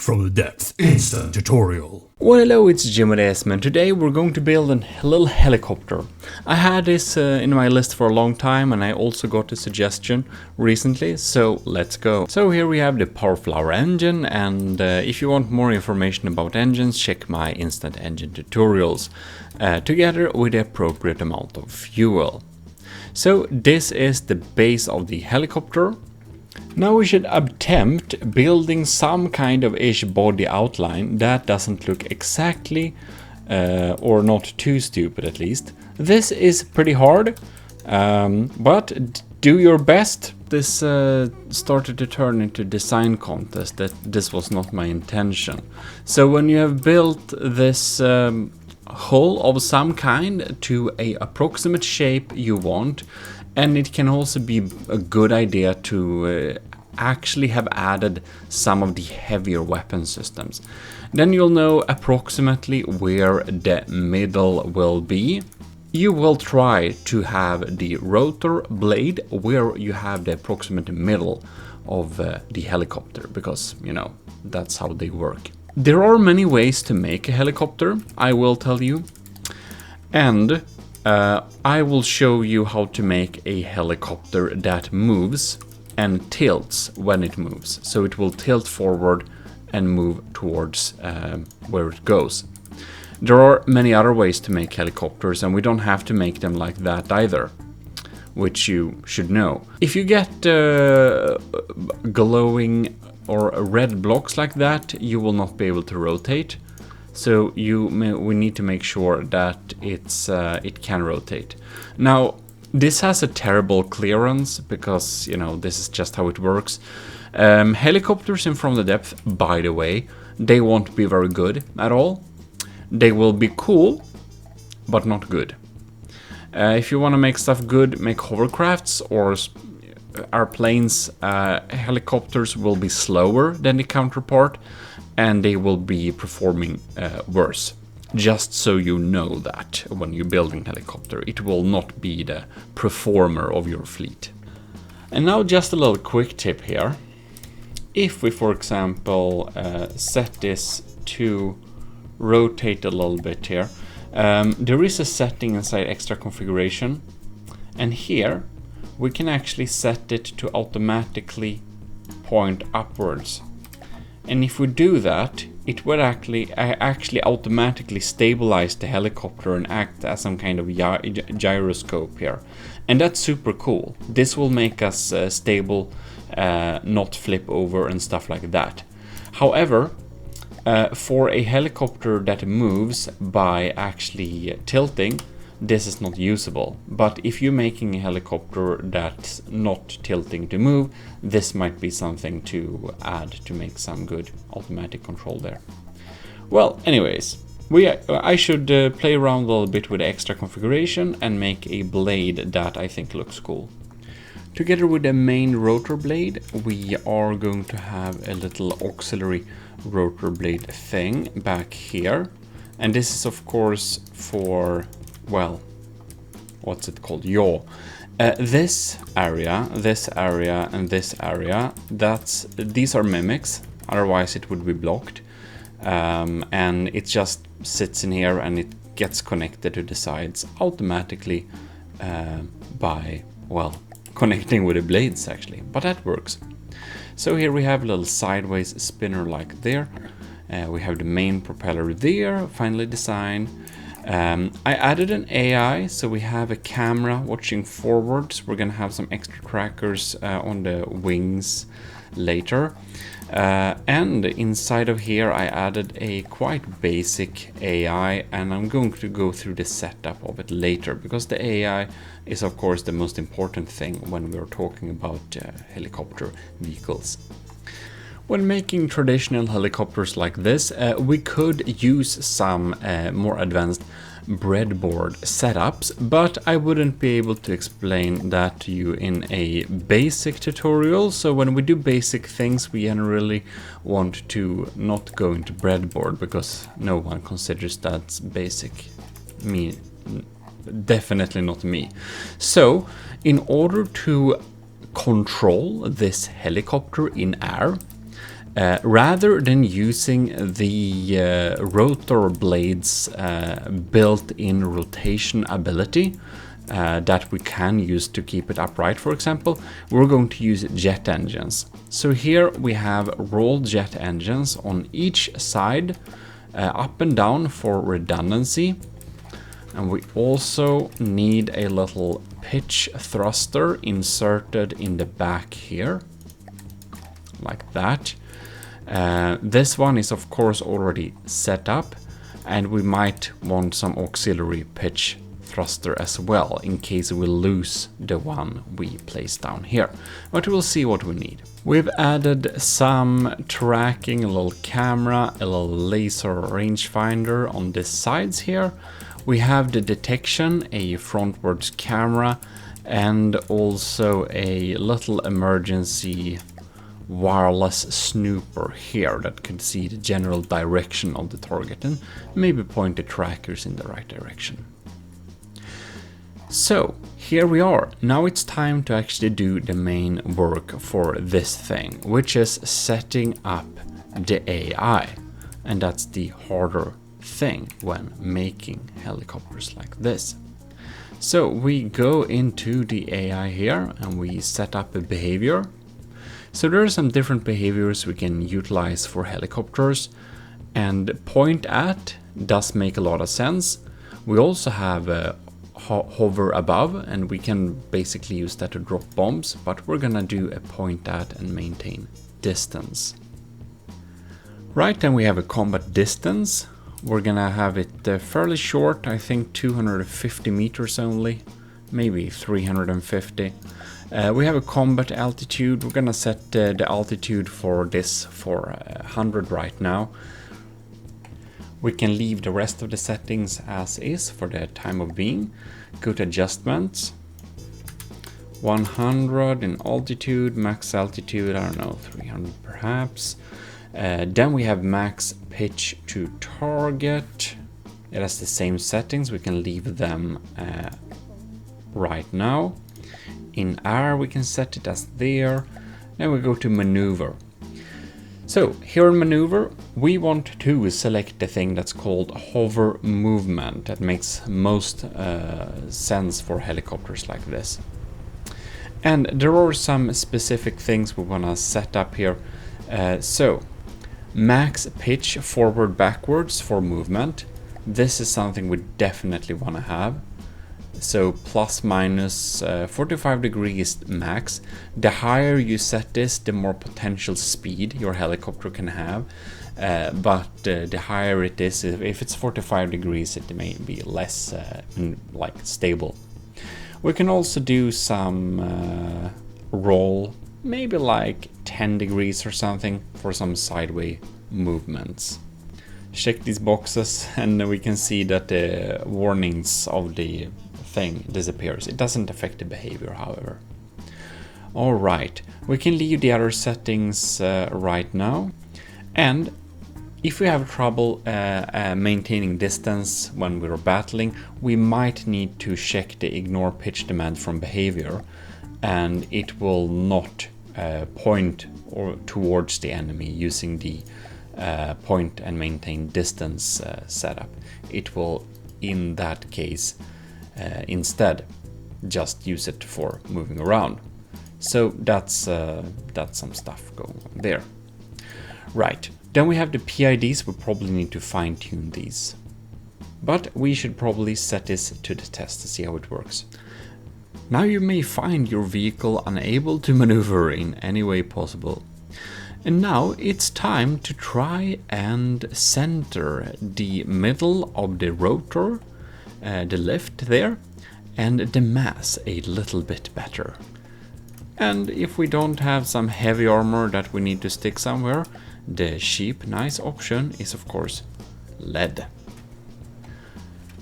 from the depth instant tutorial. Well, hello, it's Gmodism, and today we're going to build a little helicopter. I had this in my list for a long time, and I also got a suggestion recently, so let's go. So here we have the Powerflower engine, and if you want more information about engines, check my instant engine tutorials, together with the appropriate amount of fuel. So this is the base of the helicopter. Now we should attempt building some kind of ish body outline that doesn't look exactly, or not too stupid at least. This is pretty hard, but do your best. This started to turn into a design contest. This was not my intention. So when you have built this hull of some kind to an approximate shape you want, and it can also be a good idea to actually have added some of the heavier weapon systems. Then you'll know approximately where the middle will be. You will try to have the rotor blade where you have the approximate middle of the helicopter, because, you know, that's how they work. There are many ways to make a helicopter, I will tell you. And I will show you how to make a helicopter that moves and tilts when it moves. So it will tilt forward and move towards where it goes. There are many other ways to make helicopters, and we don't have to make them like that either, which you should know. If you get glowing or red blocks like that, you will not be able to rotate. So we need to make sure that it can rotate. Now, this has a terrible clearance because, you know, this is just how it works. Helicopters in From the Depth, by the way, they won't be very good at all. They will be cool, but not good. If you want to make stuff good, make hovercrafts or airplanes. Helicopters will be slower than the counterpart, and they will be performing worse. Just so you know that when you're building a helicopter, it will not be the performer of your fleet. And now just a little quick tip here. If we, for example, set this to rotate a little bit here, there is a setting inside extra configuration, and here we can actually set it to automatically point upwards. And if we do that, it will actually automatically stabilize the helicopter and act as some kind of gyroscope here. And that's super cool. This will make us stable, not flip over and stuff like that. However, for a helicopter that moves by actually tilting, this is not usable. But if you're making a helicopter that's not tilting to move, this might be something to add to make some good automatic control there. Well, anyways, I should play around a little bit with the extra configuration and make a blade that I think looks cool. Together with the main rotor blade, we are going to have a little auxiliary rotor blade thing back here. And this is of course for, well, what's it called? Yaw. This area, and this area, these are mimics, otherwise it would be blocked. And it just sits in here and it gets connected to the sides automatically by, well, connecting with the blades actually, but that works. So here we have a little sideways spinner like there. We have the main propeller there, finally designed. I added an AI, so we have a camera watching forwards. We're gonna have some extra trackers on the wings later. And inside of here I added a quite basic AI, and I'm going to go through the setup of it later, because the AI is of course the most important thing when we're talking about helicopter vehicles. When making traditional helicopters like this, we could use some more advanced breadboard setups, but I wouldn't be able to explain that to you in a basic tutorial. So when we do basic things, we generally want to not go into breadboard, because no one considers that's basic. Me, definitely not me. So in order to control this helicopter in air, Rather than using the rotor blades built-in rotation ability that we can use to keep it upright, for example, we're going to use jet engines. So here we have rolled jet engines on each side, up and down for redundancy. And we also need a little pitch thruster inserted in the back here, like that. This one is of course already set up, and we might want some auxiliary pitch thruster as well in case we lose the one we place down here. But we'll see what we need. We've added some tracking, a little camera, a little laser rangefinder on the sides here. We have the detection, a frontwards camera, and also a little emergency wireless snooper here that can see the general direction of the target and maybe point the trackers in the right direction. So here we are. Now it's time to actually do the main work for this thing, which is setting up the AI. And that's the harder thing when making helicopters like this. So we go into the AI here and we set up a behavior. So there are some different behaviors we can utilize for helicopters, and point at does make a lot of sense. We also have a hover above, and we can basically use that to drop bombs, but we're gonna do a point at and maintain distance. Right, then we have a combat distance. We're gonna have it fairly short, I think 250 meters only, maybe 350. We have a combat altitude. We're gonna set the altitude for this for 100 right now. We can leave the rest of the settings as is for the time of being. Go to adjustments. 100 in altitude, max altitude, I don't know, 300 perhaps. Then we have max pitch to target. It has the same settings. We can leave them right now. In air we can set it as there. Then we go to maneuver. So here in maneuver we want to select the thing that's called hover movement. That makes most sense for helicopters like this. And there are some specific things we want to set up here. So max pitch forward backwards for movement. This is something we definitely want to have. So plus minus 45 degrees max. The higher you set this, the more potential speed your helicopter can have. But the higher it is, if it's 45 degrees, it may be less like stable. We can also do some roll, maybe like 10 degrees or something for some sideways movements. Check these boxes and we can see that the warnings of the thing disappears. It doesn't affect the behavior, however. Alright, we can leave the other settings right now. And if we have trouble maintaining distance when we're battling, we might need to check the ignore pitch demand from behavior, and it will not point or towards the enemy using the point and maintain distance setup. It will, in that case, instead just use it for moving around. So that's some stuff going on there. Right, then we have the PIDs. We probably need to fine-tune these, but we should probably set this to the test to see how it works. Now you may find your vehicle unable to maneuver in any way possible. And now it's time to try and center the middle of the rotor, the lift there, and the mass a little bit better. And if we don't have some heavy armor that we need to stick somewhere, the cheap, nice option is of course lead.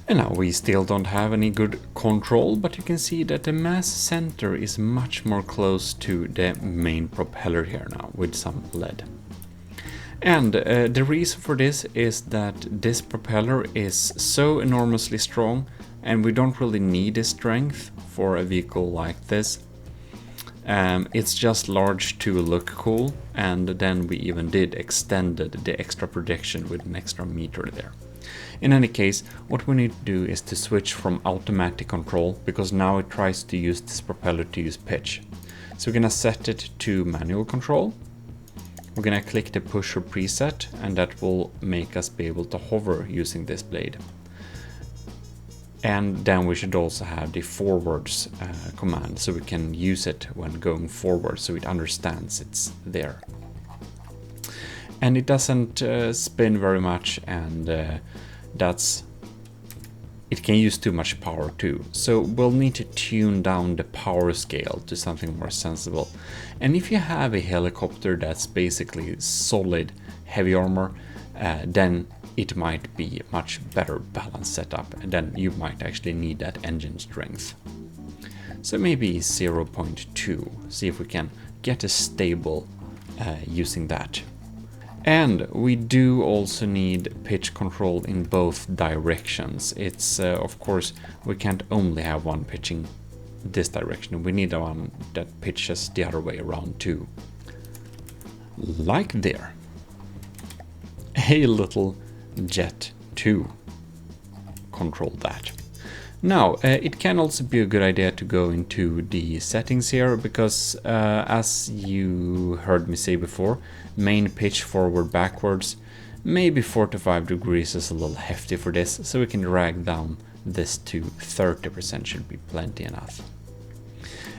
And now we still don't have any good control, but you can see that the mass center is much more close to the main propeller here now with some lead. And the reason for this is that this propeller is so enormously strong, and we don't really need the strength for a vehicle like this. It's just large to look cool, and then we even did extended the extra projection with an extra meter there. In any case, what we need to do is to switch from automatic control, because now it tries to use this propeller to use pitch. So we're gonna set it to manual control. We're gonna click the pusher preset, and that will make us be able to hover using this blade. And then we should also have the forwards command, so we can use it when going forward, so it understands it's there. And it doesn't spin very much, and it can use too much power too. So we'll need to tune down the power scale to something more sensible. And if you have a helicopter that's basically solid heavy armor, then it might be a much better balanced setup, and then you might actually need that engine strength. So maybe 0.2, see if we can get a stable using that. And we do also need pitch control in both directions. It's of course, we can't only have one pitching this direction, we need one that pitches the other way around too. Like there. A little jet to control that. Now, it can also be a good idea to go into the settings here, because as you heard me say before, main pitch forward backwards, maybe 4 to 5 degrees is a little hefty for this, so we can drag down this to 30%, should be plenty enough.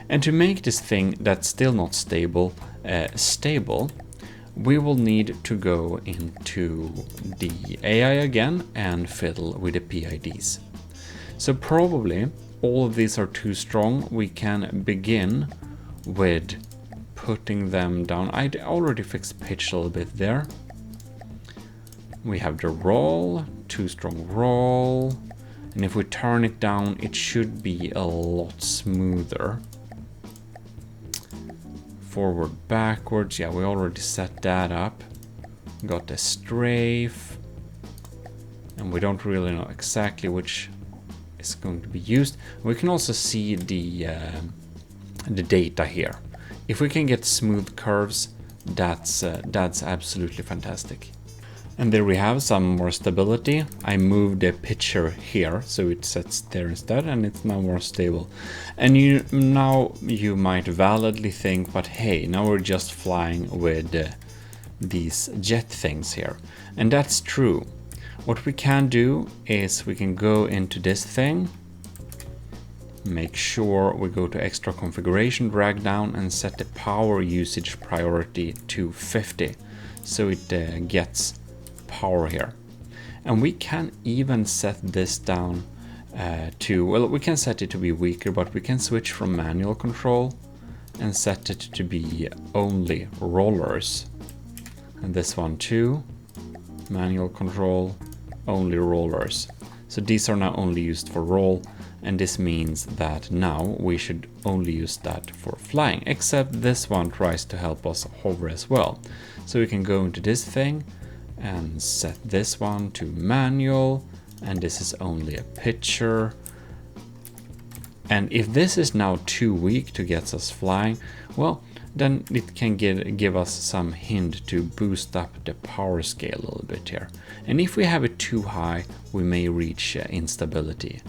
And to make this thing that's still not stable, stable, we will need to go into the AI again and fiddle with the PIDs. So probably all of these are too strong. We can begin with putting them down. I already fixed pitch a little bit there. We have the roll, too strong roll. And if we turn it down, it should be a lot smoother. Forward, backwards, yeah, we already set that up. Got the strafe. And we don't really know exactly which is going to be used. We can also see the data here. If we can get smooth curves, that's absolutely fantastic. And there we have some more stability. I moved the pitcher here, so it sets there instead, and it's now more stable. And now you might validly think, but hey, now we're just flying with these jet things here. And that's true. What we can do is we can go into this thing, make sure we go to extra configuration, drag down, and set the power usage priority to 50, so it gets power here. And we can even set this down to, well, we can set it to be weaker, but we can switch from manual control and set it to be only rollers. And this one too, manual control, only rollers. So these are now only used for roll, and this means that now we should only use that for flying, except this one tries to help us hover as well. So we can go into this thing and set this one to manual, and this is only a pitcher. And if this is now too weak to get us flying, well, then it can give us some hint to boost up the power scale a little bit here. And if we have it too high, we may reach instability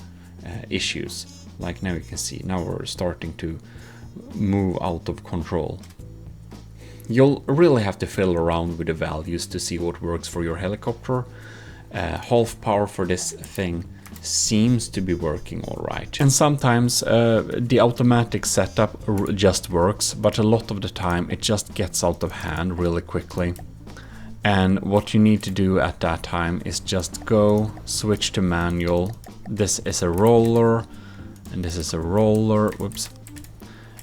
issues. Like now you can see, now we're starting to move out of control. You'll really have to fiddle around with the values to see what works for your helicopter. Half power for this thing seems to be working all right. And sometimes the automatic setup just works, but a lot of the time it just gets out of hand really quickly. And what you need to do at that time is just go, switch to manual. This is a roller, and this is a roller, whoops.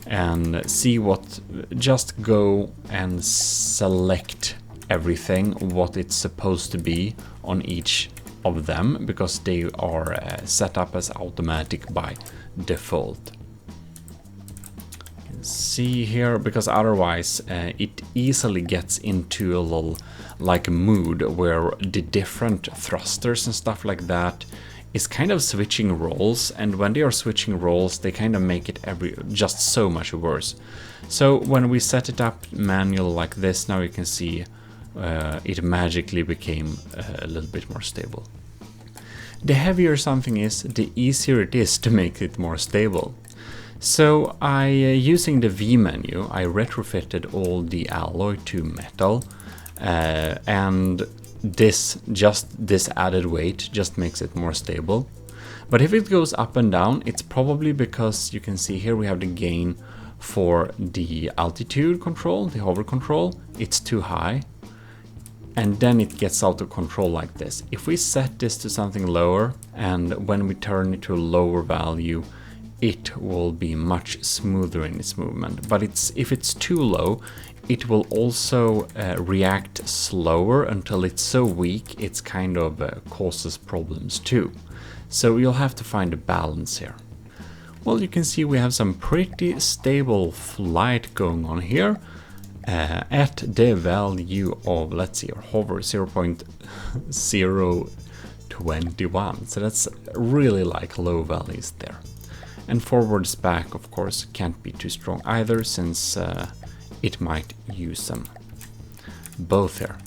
And see what, just go and select everything, what it's supposed to be on each of them, because they are set up as automatic by default. You can see here, because otherwise it easily gets into a little like mood where the different thrusters and stuff like that is kind of switching roles, and when they are switching roles, they kind of make it just so much worse. So when we set it up manual like this, now you can see it magically became a little bit more stable. The heavier something is, the easier it is to make it more stable. So using the V menu, I retrofitted all the alloy to metal, and this added weight just makes it more stable. But if it goes up and down, it's probably because you can see here we have the gain for the altitude control, the hover control, it's too high. And then it gets out of control like this. If we set this to something lower, and when we turn it to a lower value, it will be much smoother in its movement. But if it's too low, it will also react slower until it's so weak it's kind of causes problems too. So you'll have to find a balance here. Well, you can see we have some pretty stable flight going on here at the value of, let's see, hover 0.021. So that's really like low values there. And forwards back, of course, can't be too strong either, since it might use them both here.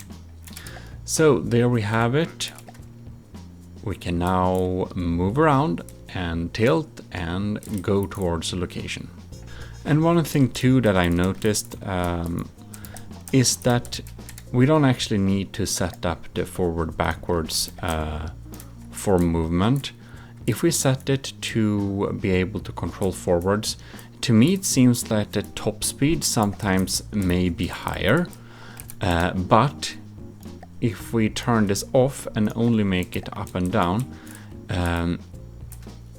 So there we have it. We can now move around and tilt and go towards the location. And one thing too that I noticed is that we don't actually need to set up the forward backwards for movement. If we set it to be able to control forwards, to me it seems that the top speed sometimes may be higher, but if we turn this off and only make it up and down,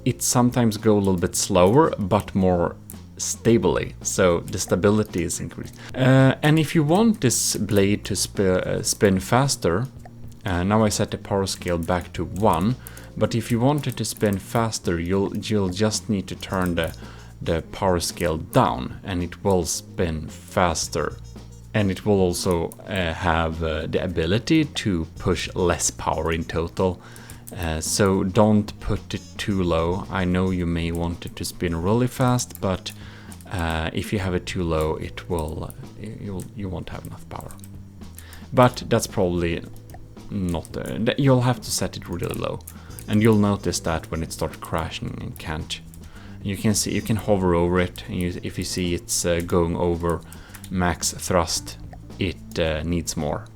it sometimes go a little bit slower but more stably, so the stability is increased. And if you want this blade to spin faster, now I set the power scale back to 1, but if you want it to spin faster, you'll just need to turn the power scale down, and it will spin faster. And it will also have the ability to push less power in total. So don't put it too low. I know you may want it to spin really fast, but if you have it too low, it will you won't have enough power. But that's probably not you'll have to set it really low, and you'll notice that when it starts crashing and can't. You can see, you can hover over it, and if you see it's going over max thrust, it needs more.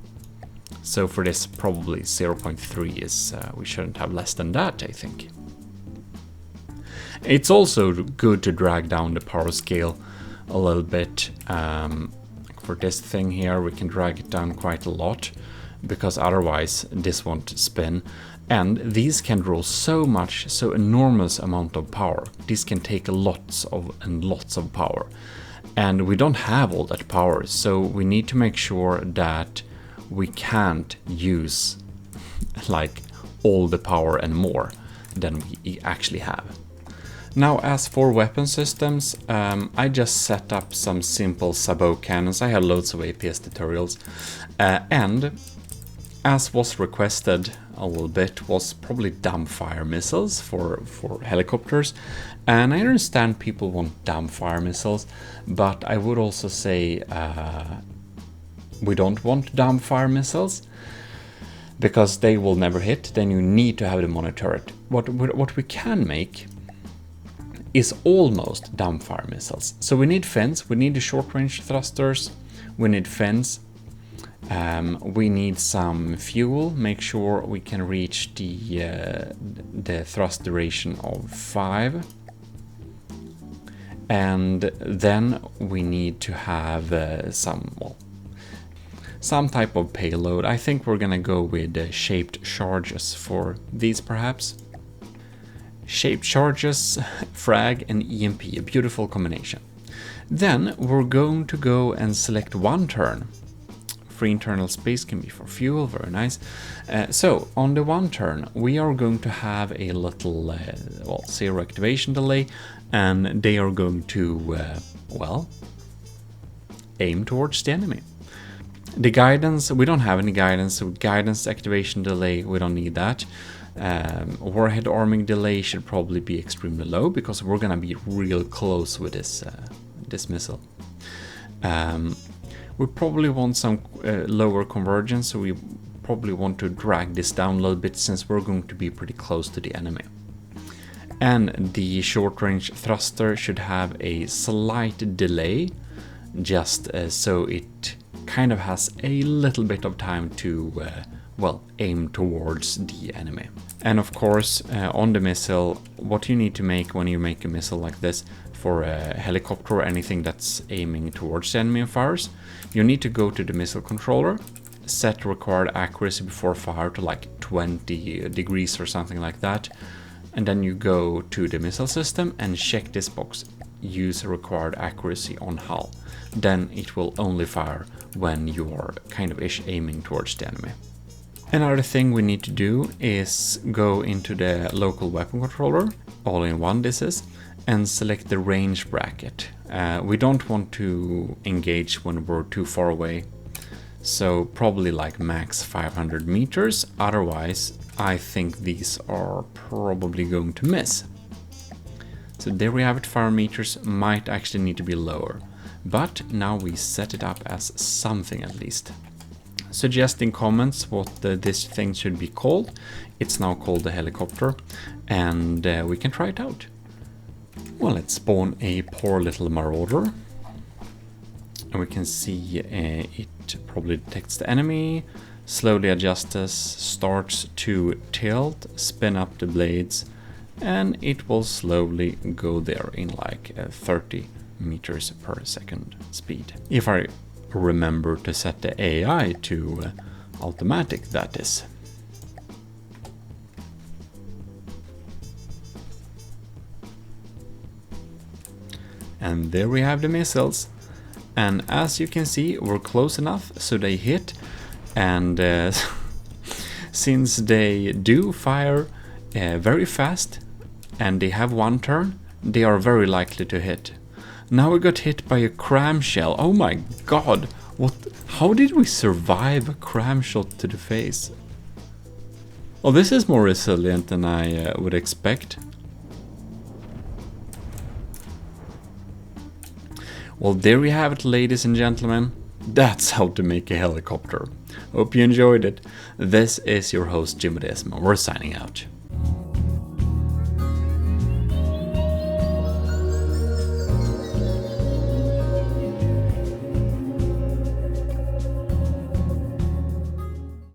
So for this, probably 0.3 is, we shouldn't have less than that, I think. It's also good to drag down the power scale a little bit. For this thing here, we can drag it down quite a lot, because otherwise this won't spin. And these can draw so enormous amount of power. These can take lots of power. And we don't have all that power, so we need to make sure that we can't use like all the power and more than we actually have. Now, as for weapon systems, I just set up some simple sabot cannons. I have loads of APS tutorials, and as was requested a little bit, was probably Dumbfire Missiles for helicopters. And I understand people want Dumbfire Missiles, but I would also say we don't want Dumbfire Missiles, because they will never hit. Then you need to have them on a turret. What we can make is almost Dumbfire Missiles. So we need fins, we need the short-range thrusters, we need fins, we need some fuel, make sure we can reach the thrust duration of 5. And then we need to have some type of payload. I think we're gonna go with shaped charges for these, perhaps. Shaped charges, frag and EMP, a beautiful combination. Then we're going to go and select one turn. Free internal space can be for fuel, very nice. So on the one turn, we are going to have a little 0 activation delay, and they are going to aim towards the enemy. The guidance, we don't have any guidance, so guidance activation delay, we don't need that. Warhead arming delay should probably be extremely low because we're gonna be real close with this missile. We probably want some lower convergence, so we probably want to drag this down a little bit since we're going to be pretty close to the enemy. And the short-range thruster should have a slight delay, just so it kind of has a little bit of time to, well, aim towards the enemy. And of course, on the missile, what you need to make when you make a missile like this, for a helicopter or anything that's aiming towards the enemy and fires, you need to go to the missile controller, set required accuracy before fire to like 20 degrees or something like that, and then you go to the missile system and check this box, use required accuracy on hull. Then it will only fire when you're kind of aiming towards the enemy. Another thing we need to do is go into the local weapon controller, all-in-one this is, and select the range bracket. We don't want to engage when we're too far away, so probably like max 500 meters, otherwise I think these are probably going to miss. So there we have it, 500 meters might actually need to be lower, but now we set it up as something at least. Suggest in comments what this thing should be called. It's now called the helicopter, and we can try it out. Well, let's spawn a poor little marauder. And we can see it probably detects the enemy, slowly adjusts, starts to tilt, spin up the blades, and it will slowly go there in like 30 meters per second speed. If I remember to set the AI to automatic, that is. And there we have the missiles, and as you can see we're close enough so they hit, and since they do fire very fast and they have one turn, they are very likely to hit. Now we got hit by a cram shell. Oh my god, what? How did we survive a cram shot to the face? Well, this is more resilient than I would expect. Well, there we have it, ladies and gentlemen. That's how to make a helicopter. Hope you enjoyed it. This is your host Gmodism. We're signing out.